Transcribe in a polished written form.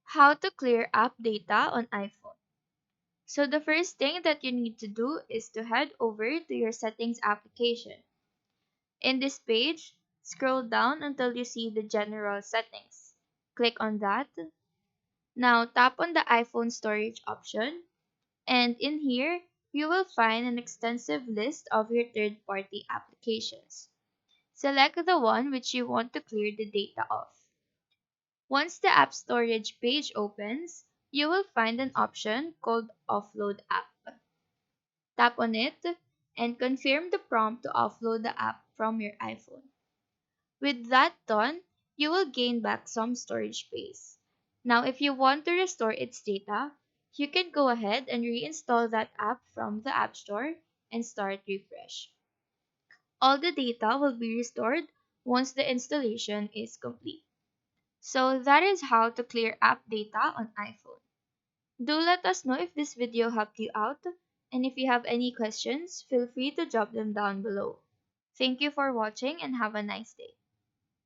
How to clear app data on iPhone. So the first thing that you need to do is to head over to your settings application. In this page, scroll down until you see the general settings. Click on that. Now tap on the iPhone storage option, and in here, you will find an extensive list of your third-party applications. Select the one which you want to clear the data of. Once the app storage page opens, you will find an option called Offload App. Tap on it and confirm the prompt to offload the app from your iPhone. With that done, you will gain back some storage space. Now, if you want to restore its data, you can go ahead and reinstall that app from the App Store and start refresh. All the data will be restored once the installation is complete. So that is how to clear app data on iPhone. Do let us know if this video helped you out, and if you have any questions, feel free to drop them down below. Thank you for watching and have a nice day.